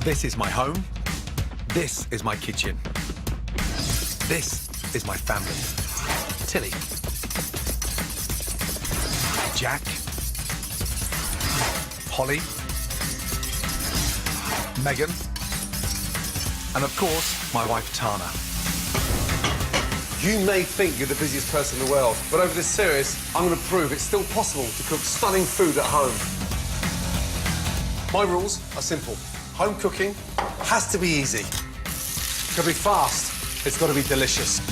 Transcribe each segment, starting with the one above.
This is my home. This is my kitchen. This is my family. Tilly. Jack. Holly. Megan. And of course, my wife Tana. You may think you're the busiest person in the world, but over this series, I'm going to prove it's still possible to cook stunning food at home. My rules are simple. Home cooking has to be easy. It's got to be fast. It's got to be delicious.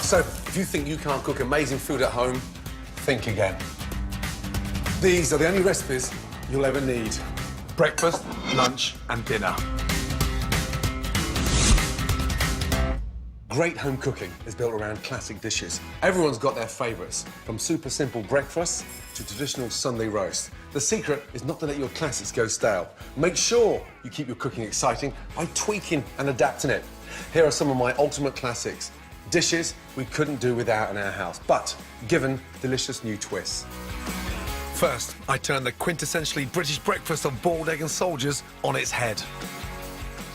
So, if you think you can't cook amazing food at home, think again. These are the only recipes you'll ever need. Breakfast, lunch, and dinner. Great home cooking is built around classic dishes. Everyone's got their favourites, from super simple breakfast to traditional Sunday roast. The secret is not to let your classics go stale. Make sure you keep your cooking exciting by tweaking and adapting it. Here are some of my ultimate classics. Dishes we couldn't do without in our house, but given delicious new twists. First, I turn the quintessentially British breakfast of boiled egg and soldiers on its head.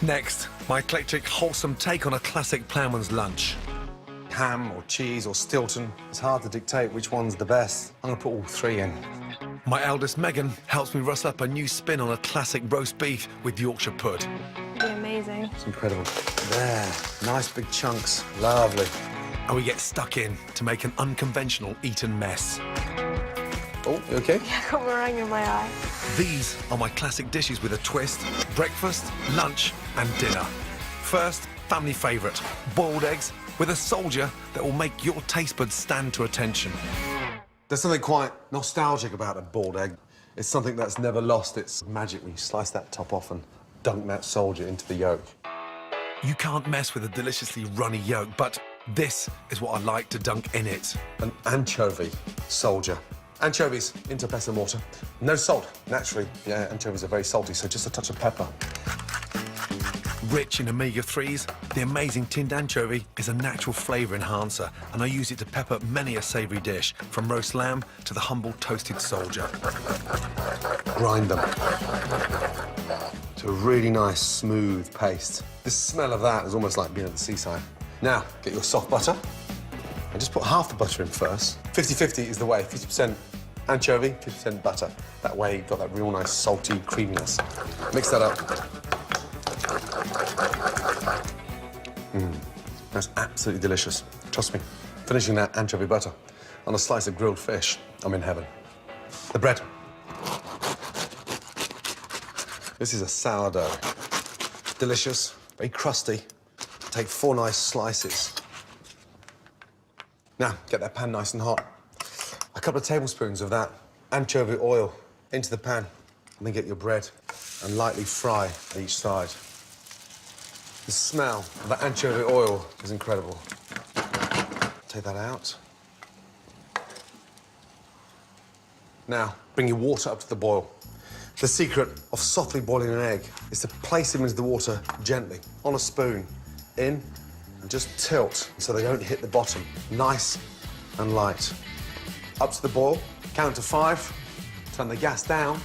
Next, my eclectic, wholesome take on a classic Ploughman's lunch. Ham or cheese or Stilton, it's hard to dictate which one's the best. I'm going to put all three in. My eldest, Megan, helps me rustle up a new spin on a classic roast beef with Yorkshire pud. Amazing. It's incredible. There, nice big chunks, lovely. And we get stuck in to make an unconventional Eton mess. Oh, you okay? I got meringue in my eye. These are my classic dishes with a twist: breakfast, lunch, and dinner. First, family favourite, boiled eggs with a soldier that will make your taste buds stand to attention. There's something quite nostalgic about a boiled egg. It's something that's never lost its magic when you slice that top off and dunk that soldier into the yolk. You can't mess with a deliciously runny yolk, but this is what I like to dunk in it. An anchovy soldier. Anchovies into pepper mortar. No salt, naturally. Yeah, anchovies are very salty, so just a touch of pepper. Rich in omega-3s, the amazing tinned anchovy is a natural flavour enhancer, and I use it to pepper many a savoury dish, from roast lamb to the humble toasted soldier. Grind them to a really nice, smooth paste. The smell of that is almost like being at the seaside. Now, get your soft butter, and just put half the butter in first. 50-50 is the way, 50% anchovy, 50% butter. That way, you've got that real nice, salty creaminess. Mix that up. That's absolutely delicious. Trust me, finishing that anchovy butter on a slice of grilled fish, I'm in heaven. The bread. This is a sourdough. Delicious, very crusty. Take 4 nice slices. Now, get that pan nice and hot. A couple of tablespoons of that anchovy oil into the pan, and then get your bread and lightly fry each side. The smell of that anchovy oil is incredible. Take that out. Now, bring your water up to the boil. The secret of softly boiling an egg is to place them into the water gently, on a spoon, in, and just tilt so they don't hit the bottom. Nice and light. Up to the boil, count to 5, turn the gas down.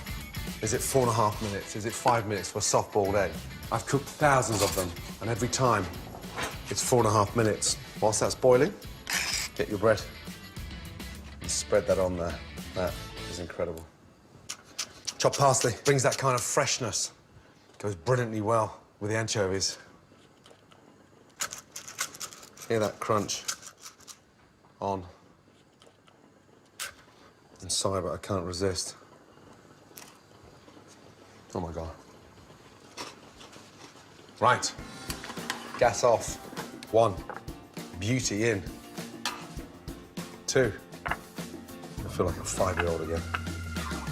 Is it 4.5 minutes? Is it 5 minutes for a soft-boiled egg? I've cooked thousands of them, and every time it's 4.5 minutes. Whilst that's boiling, get your bread and spread that on there. That is incredible. Chopped parsley brings that kind of freshness. Goes brilliantly well with the anchovies. Hear that crunch on. I'm sorry, but I can't resist. Oh, my God. Right. Gas off. 1. Beauty in. 2. I feel like a 5-year-old again.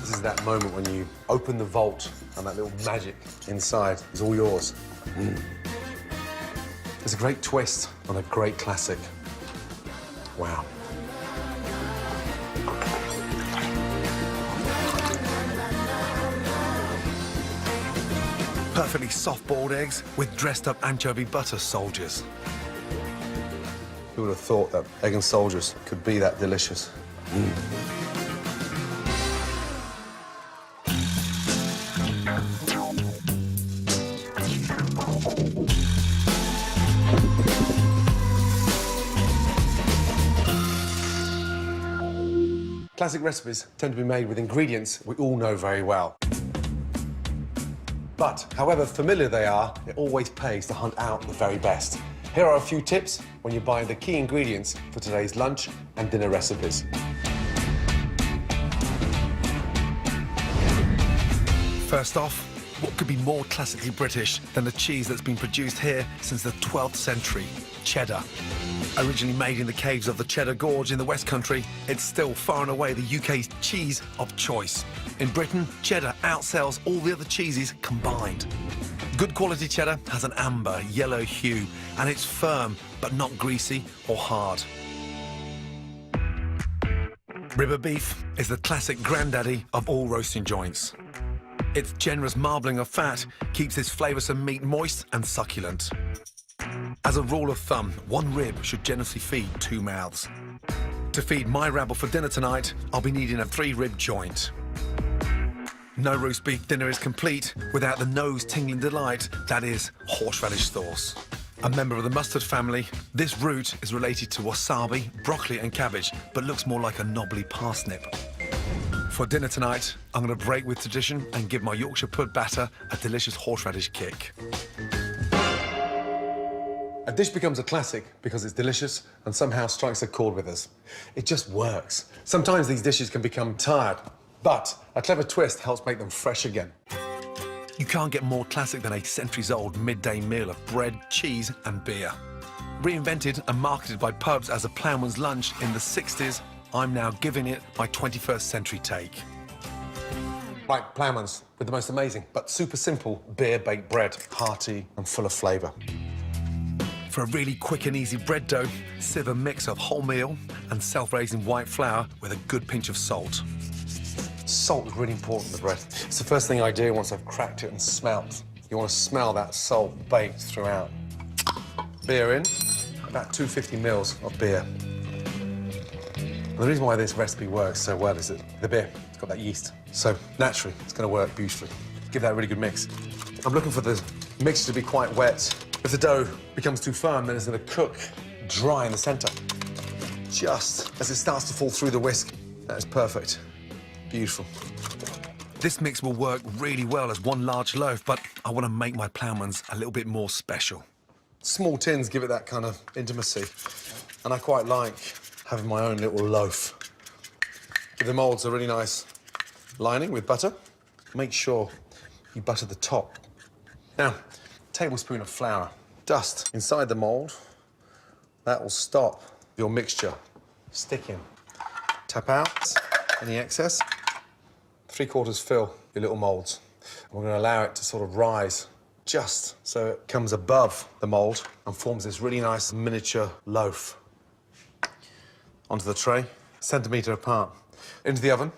This is that moment when you open the vault and that little magic inside is all yours. It's a great twist on a great classic. Wow. Perfectly soft-boiled eggs with dressed-up anchovy butter soldiers. Who would have thought that egg and soldiers could be that delicious? Classic recipes tend to be made with ingredients we all know very well. But however familiar they are, it always pays to hunt out the very best. Here are a few tips when you're buying the key ingredients for today's lunch and dinner recipes. First off, what could be more classically British than the cheese that's been produced here since the 12th century? Cheddar. Originally made in the caves of the Cheddar Gorge in the West Country, it's still far and away the UK's cheese of choice. In Britain, cheddar outsells all the other cheeses combined. Good quality cheddar has an amber, yellow hue, and it's firm, but not greasy or hard. Ribber beef is the classic granddaddy of all roasting joints. Its generous marbling of fat keeps this flavoursome meat moist and succulent. As a rule of thumb, one rib should generously feed 2 mouths. To feed my rabble for dinner tonight, I'll be needing a 3-rib joint. No roast beef dinner is complete without the nose-tingling delight that is horseradish sauce. A member of the mustard family, this root is related to wasabi, broccoli and cabbage, but looks more like a knobbly parsnip. For dinner tonight, I'm going to break with tradition and give my Yorkshire pud batter a delicious horseradish kick. A dish becomes a classic because it's delicious and somehow strikes a chord with us. It just works. Sometimes these dishes can become tired, but a clever twist helps make them fresh again. You can't get more classic than a centuries-old midday meal of bread, cheese and beer. Reinvented and marketed by pubs as a ploughman's lunch in the 60s, I'm now giving it my 21st century take. Right, Ploughman's with the most amazing but super simple beer-baked bread, hearty and full of flavour. For a really quick and easy bread dough, sieve a mix of wholemeal and self-raising white flour with a good pinch of salt. Salt is really important in the bread. It's the first thing I do once I've cracked it and smelt. You want to smell that salt baked throughout. Beer in, about 250 mils of beer. And the reason why this recipe works so well is that the beer, it's got that yeast. So naturally, it's going to work beautifully. Give that a really good mix. I'm looking for the mixture to be quite wet. If the dough becomes too firm, then it's going to cook dry in the centre. Just as it starts to fall through the whisk. That is perfect. Beautiful. This mix will work really well as one large loaf, but I want to make my Ploughman's a little bit more special. Small tins give it that kind of intimacy. And I quite like having my own little loaf. Give the moulds a really nice lining with butter. Make sure you butter the top. Now, tablespoon of flour. Dust inside the mould. That will stop your mixture sticking. Tap out any excess. 3/4 fill your little moulds. We're going to allow it to sort of rise just so it comes above the mould and forms this really nice miniature loaf. Onto the tray, centimetre apart. Into the oven,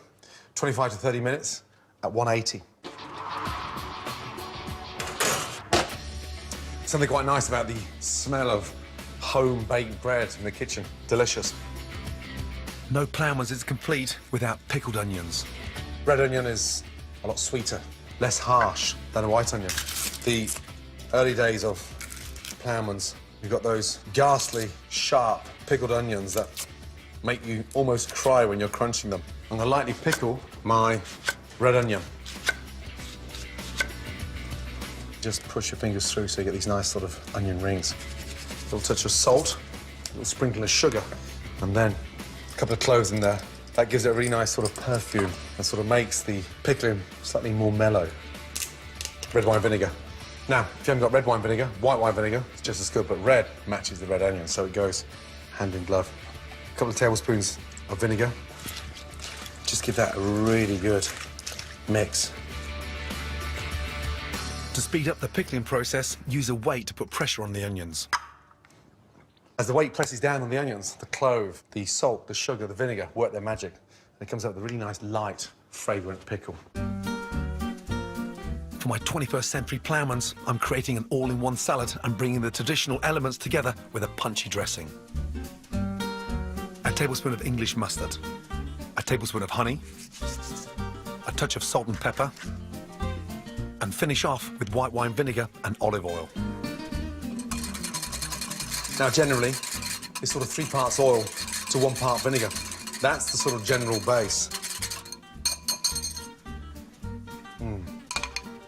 25 to 30 minutes at 180. Something quite nice about the smell of home-baked bread in the kitchen. Delicious. No Ploughman's is complete without pickled onions. Red onion is a lot sweeter, less harsh than a white onion. The early days of Ploughman's, you've got those ghastly, sharp, pickled onions that make you almost cry when you're crunching them. I'm gonna lightly pickle my red onion. Just push your fingers through so you get these nice sort of onion rings. A little touch of salt, a little sprinkle of sugar, and then a couple of cloves in there. That gives it a really nice sort of perfume and sort of makes the pickling slightly more mellow. Red wine vinegar. Now, if you haven't got red wine vinegar, white wine vinegar is just as good, but red matches the red onion, so it goes hand in glove. A couple of tablespoons of vinegar. Just give that a really good mix. To speed up the pickling process, use a weight to put pressure on the onions. As the weight presses down on the onions, the clove, the salt, the sugar, the vinegar work their magic. And it comes out with a really nice, light, fragrant pickle. For my 21st century Ploughman's, I'm creating an all-in-one salad and bringing the traditional elements together with a punchy dressing. A tablespoon of English mustard, a tablespoon of honey, a touch of salt and pepper, and finish off with white wine vinegar and olive oil. Now, generally, it's sort of 3 parts oil to 1 part vinegar. That's the sort of general base.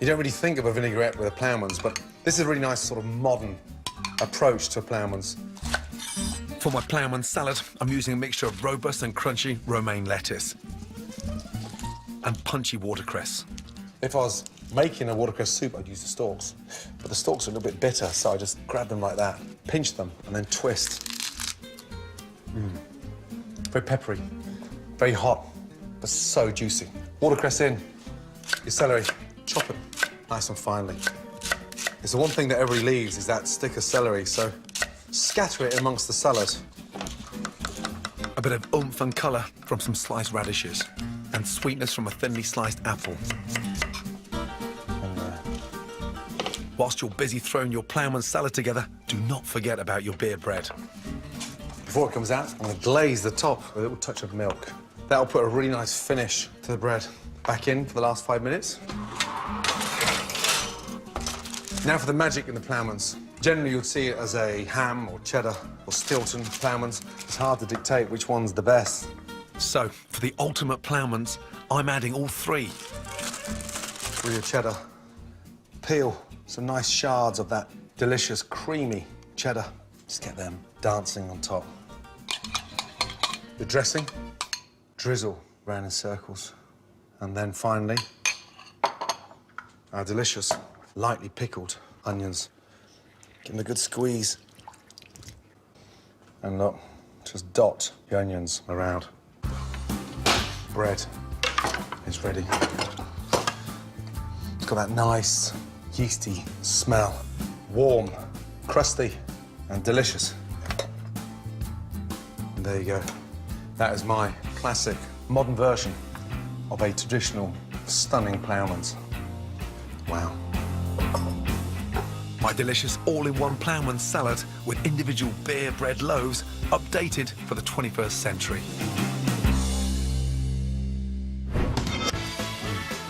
You don't really think of a vinaigrette with a Ploughman's, but this is a really nice sort of modern approach to a Ploughman's. For my Ploughman salad, I'm using a mixture of robust and crunchy romaine lettuce and punchy watercress. If I was making a watercress soup, I'd use the stalks. But the stalks are a little bit bitter, so I just grab them like that, pinch them, and then twist. Very peppery, very hot, but so juicy. Watercress in, your celery, chop it nice and finely. It's the one thing that everybody leaves is that stick of celery, so scatter it amongst the salad. A bit of oomph and colour from some sliced radishes and sweetness from a thinly sliced apple. Whilst you're busy throwing your Ploughman salad together, do not forget about your beer bread. Before it comes out, I'm going to glaze the top with a little touch of milk. That'll put a really nice finish to the bread. Back in for the last 5 minutes. Now for the magic in the Ploughman's. Generally, you'd see it as a ham or cheddar or Stilton Ploughman's. It's hard to dictate which one's the best. So, for the ultimate Ploughman's, I'm adding all three. With your cheddar, peel some nice shards of that delicious, creamy cheddar. Just get them dancing on top. The dressing, drizzle round in circles. And then finally, our delicious, lightly pickled onions. Give them a good squeeze. And look, just dot the onions around. Bread is ready. It's got that nice, yeasty smell. Warm, crusty, and delicious. And there you go. That is my classic, modern version of a traditional, stunning Ploughman's. Wow. My delicious all-in-one Ploughman salad with individual beer bread loaves, updated for the 21st century.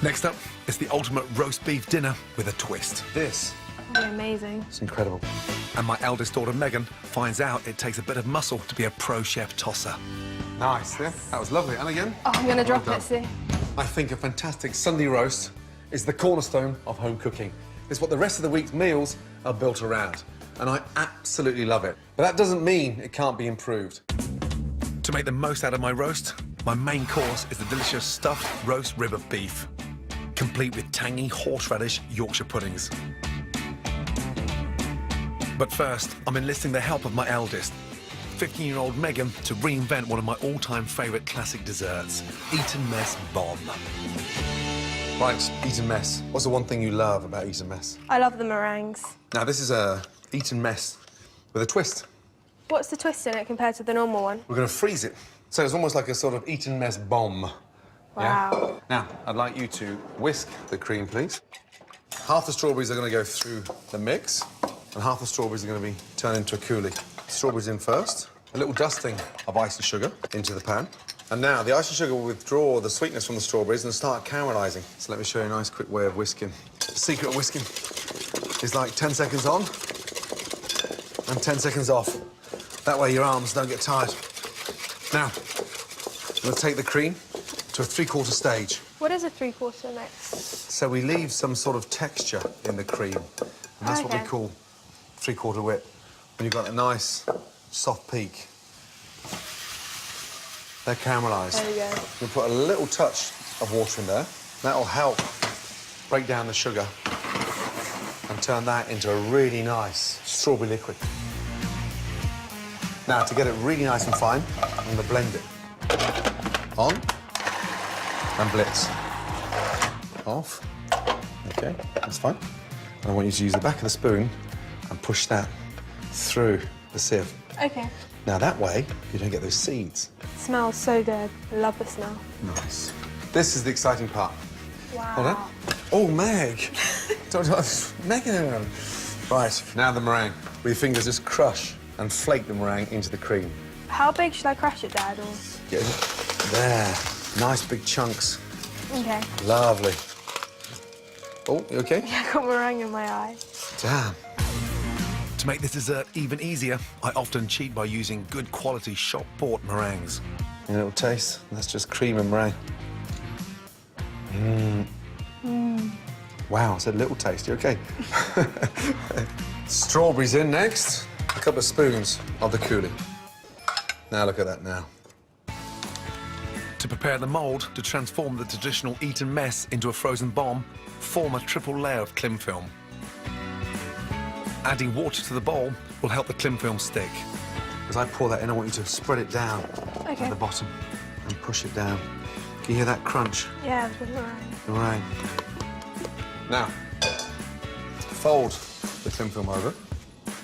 Next up is the ultimate roast beef dinner with a twist. This It'll be amazing. is incredible. And my eldest daughter, Megan, finds out it takes a bit of muscle to be a pro chef tosser. Nice, yeah? That was lovely. And again? Oh, I'm gonna drop done. it, see? I think a fantastic Sunday roast is the cornerstone of home cooking. It's what the rest of the week's meals are built around. And I absolutely love it. But that doesn't mean it can't be improved. To make the most out of my roast, my main course is the delicious stuffed roast rib of beef, complete with tangy horseradish Yorkshire puddings. But first, I'm enlisting the help of my eldest, 15-year-old Megan, to reinvent one of my all-time favourite classic desserts, Eton Mess Bombe. Right, Eton Mess. What's the one thing you love about Eton Mess? I love the meringues. Now, this is a Eton Mess with a twist. What's the twist in it compared to the normal one? We're going to freeze it. So it's almost like a sort of Eton Mess bomb. Wow. Now, I'd like you to whisk the cream, please. Half the strawberries are going to go through the mix, and half the strawberries are going to be turned into a coulis. Strawberries in first. A little dusting of ice and sugar into the pan. And now, the ice and sugar will withdraw the sweetness from the strawberries and start caramelising. So let me show you a nice, quick way of whisking. The secret of whisking is like 10 seconds on and 10 seconds off. That way your arms don't get tired. Now, I'm going to take the cream to a 3/4 stage. What is a 3/4 mix? So we leave some sort of texture in the cream. And that's what we Okay. call 3/4 whip. When you've got a nice, soft peak. They're caramelised. There we go. We'll put a little touch of water in there. That'll help break down the sugar and turn that into a really nice strawberry liquid. Now, to get it really nice and fine, I'm going to blend it. On and blitz. Off. OK, that's fine. And I want you to use the back of the spoon and push that through the sieve. Okay. Now, that way, you don't get those seeds. It smells so good. I love the smell. Nice. This is the exciting part. Wow. Hold on. Oh, Meg. Megan. Right, now the meringue. With your fingers, just crush and flake the meringue into the cream. How big should I crush it, Dad? Or... Get it? There. Nice big chunks. Okay. Lovely. Oh, you OK? Yeah, I got meringue in my eye. Damn. To make this dessert even easier, I often cheat by using good quality shop-bought meringues. A little taste. That's just cream and meringue. Wow, I said little taste. You okay? Strawberries in next. A couple of spoons of the coulis. Now look at that now. To prepare the mould to transform the traditional Eton mess into a frozen bombe, form a triple layer of cling film. Adding water to the bowl will help the cling film stick. As I pour that in, I want you to spread it down at the bottom and push it down. Can you hear that crunch? Yeah, the meringue. The meringue. Now, fold the cling film over.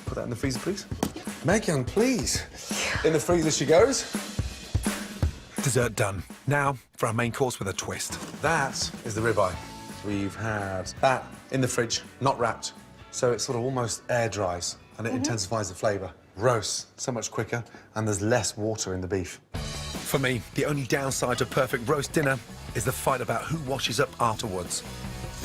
Put that in the freezer, please. Megan, please. In the freezer she goes. Dessert done. Now for our main course with a twist. That is the ribeye. We've had that in the fridge, not wrapped, so it sort of almost air dries and it intensifies the flavour. Roast so much quicker and there's less water in the beef. For me, the only downside to perfect roast dinner is the fight about who washes up afterwards.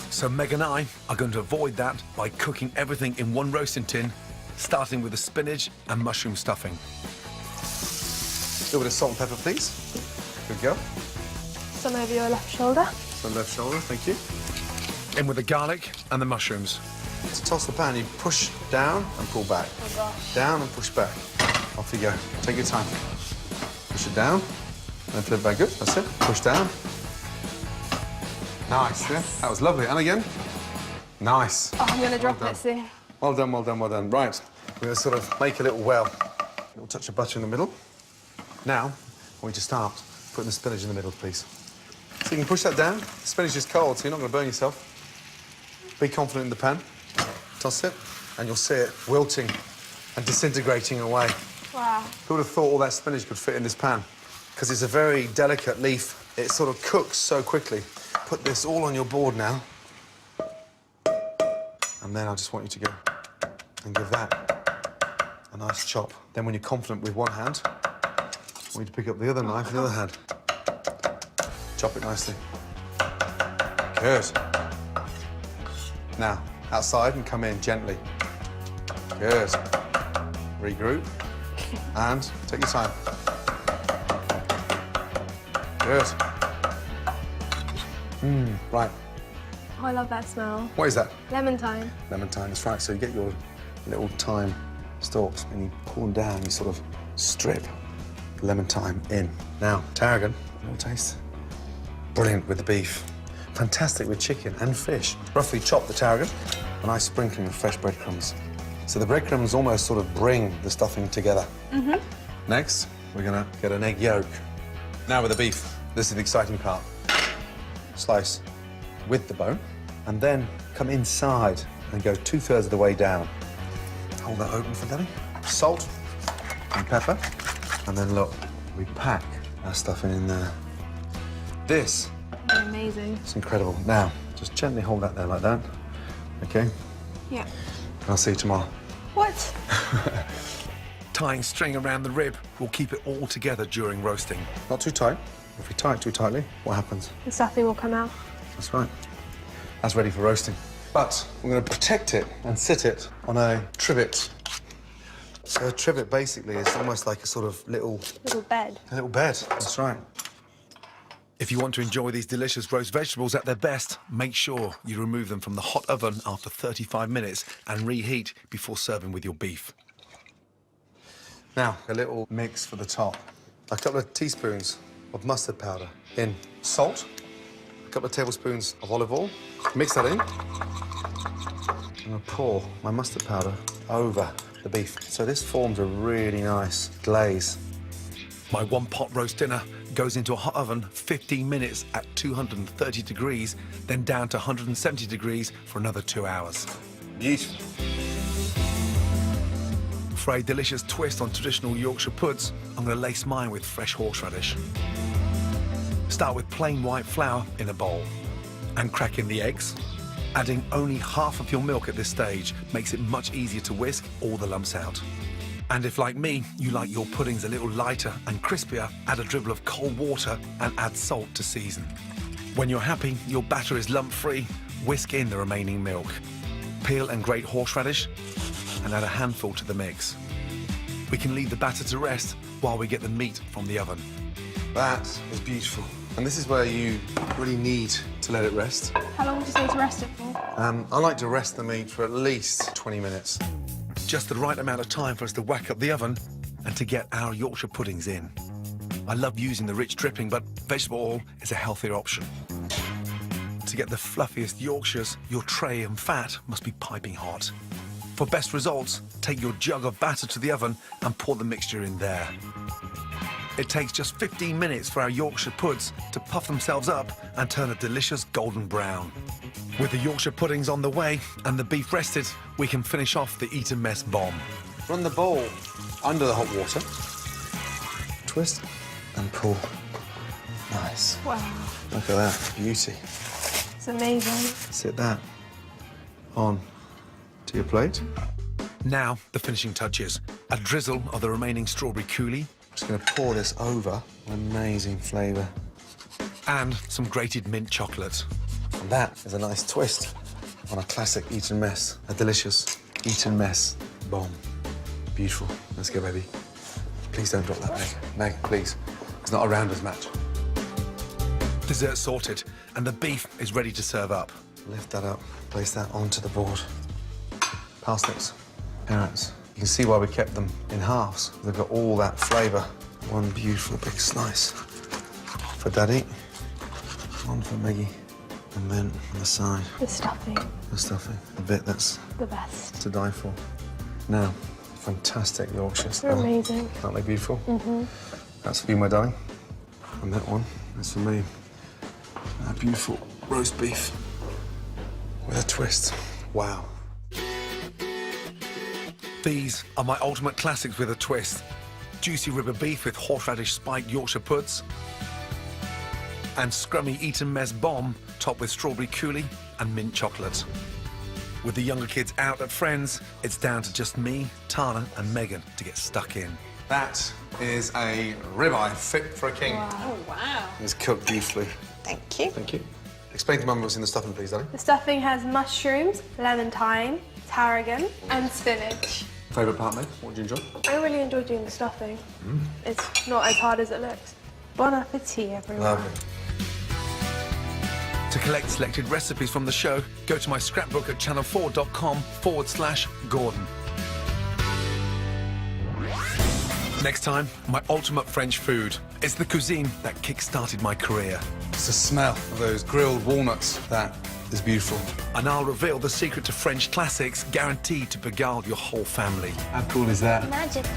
So Meg and I are going to avoid that by cooking everything in one roasting tin, starting with the spinach and mushroom stuffing. A little bit of salt and pepper, please. Good go. Some over your left shoulder. Some left shoulder, thank you. In with the garlic and the mushrooms. To toss the pan, you push down and pull back. Oh gosh. Down and push back. Off you go. Take your time. Push it down and flip it back. Good, that's it. Push down. Nice, yeah? That was lovely. And again. Nice. Oh, I'm going to drop it soon. Well done, well done, well done. Right, we're going to sort of make a little well. A little touch of butter in the middle. Now, I want you to start putting the spinach in the middle, please. So you can push that down. The spinach is cold, so you're not going to burn yourself. Be confident in the pan. Toss it, and you'll see it wilting and disintegrating away. Wow. Who would have thought all that spinach could fit in this pan? Because it's a very delicate leaf. It sort of cooks so quickly. Put this all on your board now. And then I just want you to go and give that a nice chop. Then when you're confident with one hand, I want you to pick up the other knife with the other hand. Chop it nicely. Good. Now, outside and come in gently. Good. Regroup. And take your time. Good. Right. Oh, I love that smell. What is that? Lemon thyme. Lemon thyme, that's right. So you get your little thyme stalks and you pull them down, you sort of strip the lemon thyme in. Now, tarragon, a little taste. Brilliant with the beef. Fantastic with chicken and fish. Roughly chop the tarragon, a nice sprinkling of fresh breadcrumbs. So the breadcrumbs almost sort of bring the stuffing together. Next, we're gonna get an egg yolk. Now with the beef, this is the exciting part. Slice with the bone, and then come inside and go 2/3 of the way down. Hold that open for Danny. Salt and pepper, and then look, we pack our stuffing in there. This Amazing. is incredible. Now, just gently hold that there like that, okay? Yeah. And I'll see you tomorrow. What? Tying string around the rib will keep it all together during roasting. Not too tight. If we tie it too tightly, what happens? The stuffing will come out. That's right. That's ready for roasting. But we're going to protect it and sit it on a trivet. So a trivet basically is almost like a sort of little bed. A little bed. That's right. If you want to enjoy these delicious roast vegetables at their best, make sure you remove them from the hot oven after 35 minutes and reheat before serving with your beef. Now, a little mix for the top. A couple of teaspoons of mustard powder in. Salt, a couple of tablespoons of olive oil. Mix that in. I'm going to pour my mustard powder over the beef. So this forms a really nice glaze. My one-pot roast dinner goes into a hot oven 15 minutes at 230 degrees, then down to 170 degrees for another 2 hours. Beautiful. For a delicious twist on traditional Yorkshire puds, I'm going to lace mine with fresh horseradish. Start with plain white flour in a bowl and crack in the eggs. Adding only half of your milk at this stage makes it much easier to whisk all the lumps out. And if, like me, you like your puddings a little lighter and crispier, add a dribble of cold water and add salt to season. When you're happy your batter is lump-free, whisk in the remaining milk. Peel and grate horseradish and add a handful to the mix. We can leave the batter to rest while we get the meat from the oven. That is beautiful. And this is where you really need to let it rest. How long would you say to rest it for? I like to rest the meat for at least 20 minutes. Just the right amount of time for us to whack up the oven and to get our Yorkshire puddings in. I love using the rich dripping, but vegetable oil is a healthier option. To get the fluffiest Yorkshires, your tray and fat must be piping hot. For best results, take your jug of batter to the oven and pour the mixture in there. It takes just 15 minutes for our Yorkshire puds to puff themselves up and turn a delicious golden brown. With the Yorkshire puddings on the way and the beef rested, we can finish off the Eton mess bomb. Run the bowl under the hot water. Twist and pull. Nice. Wow. Look at that beauty. It's amazing. Sit that on to your plate. Now, the finishing touches. A drizzle of the remaining strawberry coulis Just going to pour this over. Amazing flavour. and some grated mint chocolate. And that is a nice twist on a classic Eton mess. A delicious Eton mess bomb. Beautiful. Let's go, baby. Please don't drop that, Meg. Meg, please. It's not a rounders match. Dessert sorted, and the beef is ready to serve up. Lift that up. Place that onto the board. Parsnips, carrots. You can see why we kept them in halves. They've got all that flavour. One beautiful big slice for Daddy. One for Meggie. And then on the side, The stuffing, the stuffing. The bit that's the best. to die for. Now, fantastic Yorkshires. They're amazing. Aren't they beautiful? Mm-hmm. That's for you, my darling. And that one is for me. A beautiful roast beef with a twist. Wow. These are my ultimate classics with a twist. Juicy rib of beef with horseradish spiked Yorkshire puds, and scrummy Eton mess bomb topped with strawberry coulis and mint chocolate. With the younger kids out at friends, it's down to just me, Tana and Megan to get stuck in. That is a ribeye fit for a king. Wow. Oh, wow. It's cooked beautifully. Thank you. Thank you. Explain to Mum what's in the stuffing, please, darling. The stuffing has mushrooms, lemon thyme, tarragon, and spinach. Favourite part, Meg? What do you enjoy? I really enjoy doing the stuffing. It's not as hard as it looks. Bon appetit, everyone. Lovely. To collect selected recipes from the show, go to my scrapbook at channel4.com/Gordon. Next time, my ultimate French food. It's the cuisine that kick-started my career. It's the smell of those grilled walnuts. That is beautiful. And I'll reveal the secret to French classics guaranteed to beguile your whole family. How cool is that? Magical.